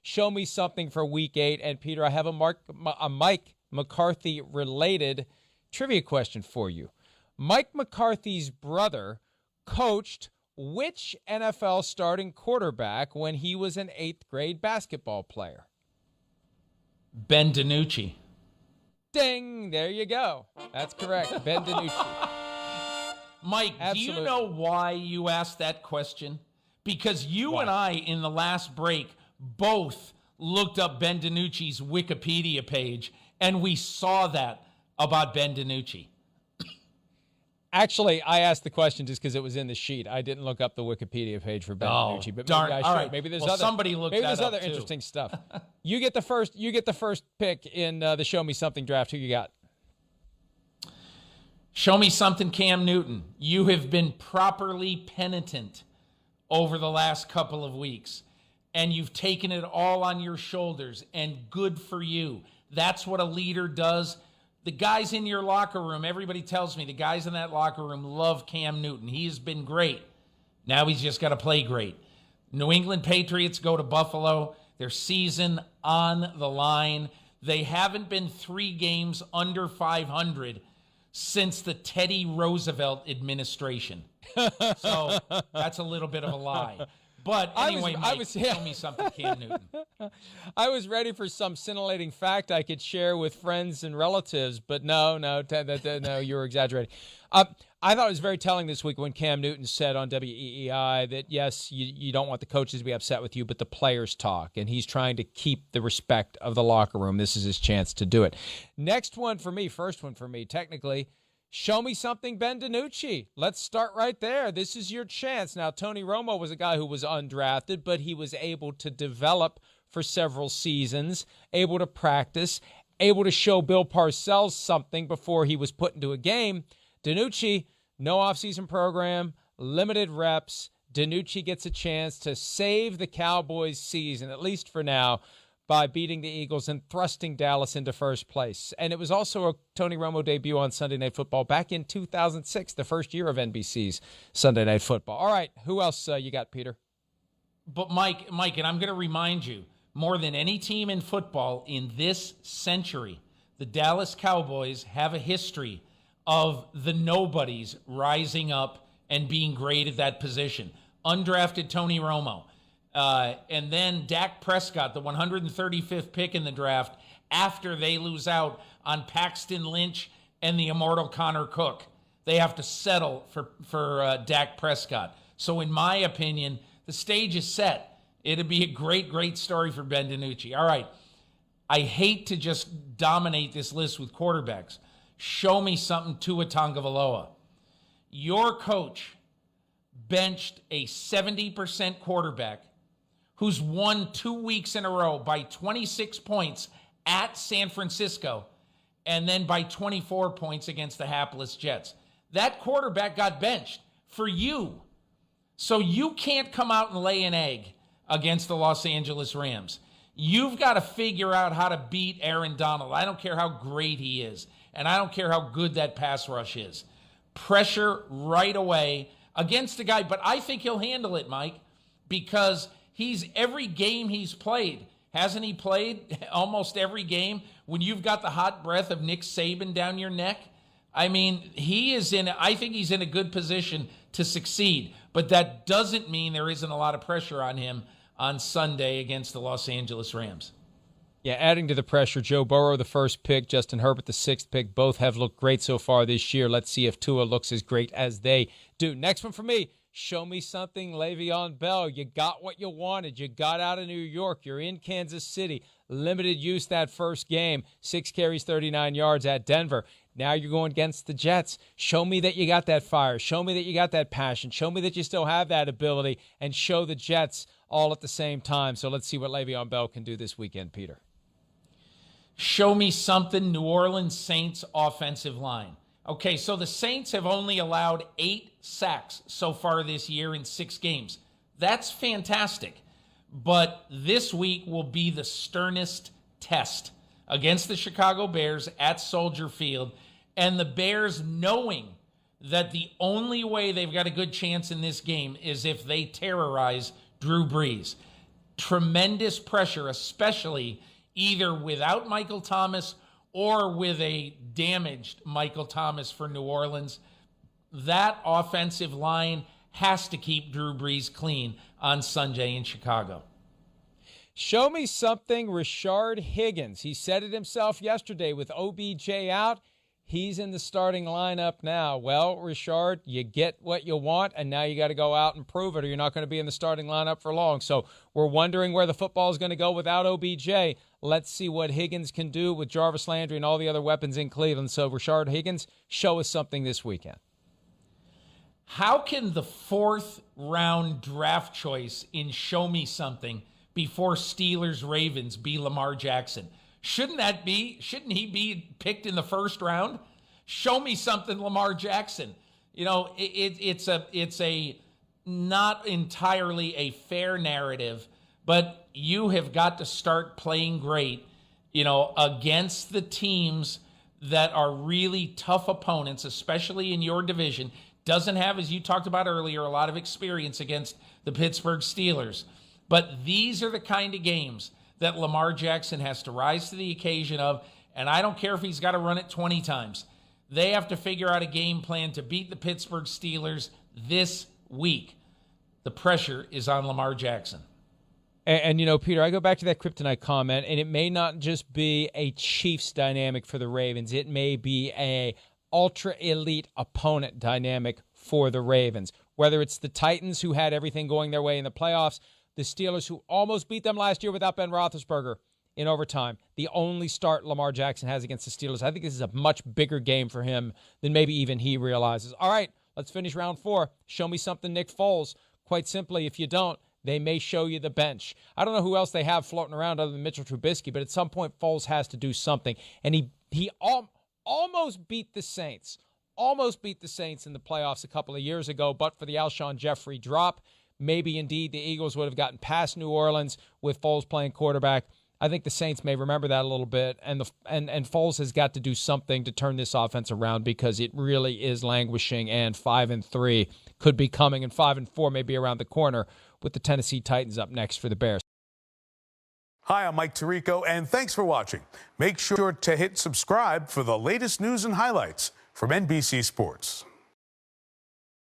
Show me something for Week 8. And, Peter, I have a Mike McCarthy-related trivia question for you. Mike McCarthy's brother coached which NFL starting quarterback when he was an 8th-grade basketball player? Ben DiNucci. Ding! There you go. That's correct. Ben DiNucci. Mike, Absolutely. Do you know why you asked that question? Because you and I, in the last break, both looked up Ben DiNucci's Wikipedia page, and we saw that about Ben DiNucci. Actually, I asked the question just because it was in the sheet. I didn't look up the Wikipedia page for Ben DiNucci, but darn. maybe I should. All right. Maybe there's somebody looked maybe that there's up other too. Interesting stuff. You get the first pick in the Show Me Something draft. Who you got? Show me something, Cam Newton. You have been properly penitent over the last couple of weeks, and you've taken it all on your shoulders, and good for you. That's what a leader does. The guys in your locker room, everybody tells me the guys in that locker room love Cam Newton. He has been great. Now he's just got to play great. New England Patriots go to Buffalo. Their season on the line. They haven't been 3 games under 500 since the Teddy Roosevelt administration. So that's a little bit of a lie. But anyway, show me something, Cam Newton. I was ready for some scintillating fact I could share with friends and relatives, but no, you were exaggerating. I thought it was very telling this week when Cam Newton said on WEEI that, yes, you don't want the coaches to be upset with you, but the players talk, and he's trying to keep the respect of the locker room. This is his chance to do it. First one for me, technically, show me something, Ben DiNucci. Let's start right there. This is your chance. Now, Tony Romo was a guy who was undrafted, but he was able to develop for several seasons, able to practice, able to show Bill Parcells something before he was put into a game. DiNucci, no offseason program, limited reps. DiNucci gets a chance to save the Cowboys season, at least for now, by beating the Eagles and thrusting Dallas into first place. And it was also a Tony Romo debut on Sunday Night Football back in 2006, the first year of NBC's Sunday Night Football. All right, who else you got, Peter? But Mike, and I'm going to remind you, more than any team in football in this century, the Dallas Cowboys have a history of the nobodies rising up and being great at that position. Undrafted Tony Romo. And then Dak Prescott, the 135th pick in the draft, after they lose out on Paxton Lynch and the immortal Connor Cook. They have to settle for Dak Prescott. So in my opinion, the stage is set. It'd be a great, great story for Ben DiNucci. All right. I hate to just dominate this list with quarterbacks. Show me something, Tua Tagovailoa. Your coach benched a 70% quarterback who's won 2 weeks in a row by 26 points at San Francisco and then by 24 points against the hapless Jets. That quarterback got benched for you. So you can't come out and lay an egg against the Los Angeles Rams. You've got to figure out how to beat Aaron Donald. I don't care how great he is, and I don't care how good that pass rush is. Pressure right away against a guy, but I think he'll handle it, Mike, because every game he's played. Hasn't he played almost every game when you've got the hot breath of Nick Saban down your neck? I mean, I think he's in a good position to succeed, but that doesn't mean there isn't a lot of pressure on him on Sunday against the Los Angeles Rams. Yeah, adding to the pressure, Joe Burrow, the first pick, Justin Herbert, the 6th pick, both have looked great so far this year. Let's see if Tua looks as great as they do. Next one for me. Show me something, Le'Veon Bell. You got what you wanted. You got out of New York. You're in Kansas City. Limited use that first game. 6 carries, 39 yards at Denver. Now you're going against the Jets. Show me that you got that fire. Show me that you got that passion. Show me that you still have that ability, and show the Jets all at the same time. So let's see what Le'Veon Bell can do this weekend, Peter. Show me something, New Orleans Saints offensive line. Okay, so the Saints have only allowed 8 sacks so far this year in 6 games. That's fantastic. But this week will be the sternest test against the Chicago Bears at Soldier Field. And the Bears knowing that the only way they've got a good chance in this game is if they terrorize Drew Brees. tremendous pressure, especially either without Michael Thomas or with a damaged Michael Thomas for New Orleans. That offensive line has to keep Drew Brees clean on Sunday in Chicago. Show me something, Rashard Higgins. He said it himself yesterday with OBJ out. He's in the starting lineup now. Well, Rashard, you get what you want, and now you got to go out and prove it, or you're not going to be in the starting lineup for long. So we're wondering where the football is going to go without OBJ. Let's see what Higgins can do with Jarvis Landry and all the other weapons in Cleveland. So, Rashard Higgins, show us something this weekend. How can the 4th-round draft choice in Show Me Something before Steelers-Ravens be Lamar Jackson? Shouldn't he be picked in the 1st round? Show me something, Lamar Jackson. You know, it's a not entirely a fair narrative, but you have got to start playing great, you know, against the teams that are really tough opponents, especially in your division. Doesn't have, as you talked about earlier, a lot of experience against the Pittsburgh Steelers. But these are the kind of games that Lamar Jackson has to rise to the occasion of, and I don't care if he's got to run it 20 times. They have to figure out a game plan to beat the Pittsburgh Steelers this week. The pressure is on Lamar Jackson. And, you know, Peter, I go back to that kryptonite comment, and it may not just be a Chiefs dynamic for the Ravens. It may be a ultra-elite opponent dynamic for the Ravens. Whether it's the Titans, who had everything going their way in the playoffs, the Steelers, who almost beat them last year without Ben Roethlisberger in overtime, the only start Lamar Jackson has against the Steelers. I think this is a much bigger game for him than maybe even he realizes. All right, let's finish round 4. Show me something, Nick Foles. Quite simply, if you don't, they may show you the bench. I don't know who else they have floating around other than Mitchell Trubisky, but at some point, Foles has to do something. And he almost beat the Saints. Almost beat the Saints in the playoffs a couple of years ago, but for the Alshon Jeffrey drop. Maybe, indeed, the Eagles would have gotten past New Orleans with Foles playing quarterback. I think the Saints may remember that a little bit, and Foles has got to do something to turn this offense around because it really is languishing, and 5-3 could be coming, and 5-4 may be around the corner with the Tennessee Titans up next for the Bears. Hi, I'm Mike Tirico, and thanks for watching. Make sure to hit subscribe for the latest news and highlights from NBC Sports.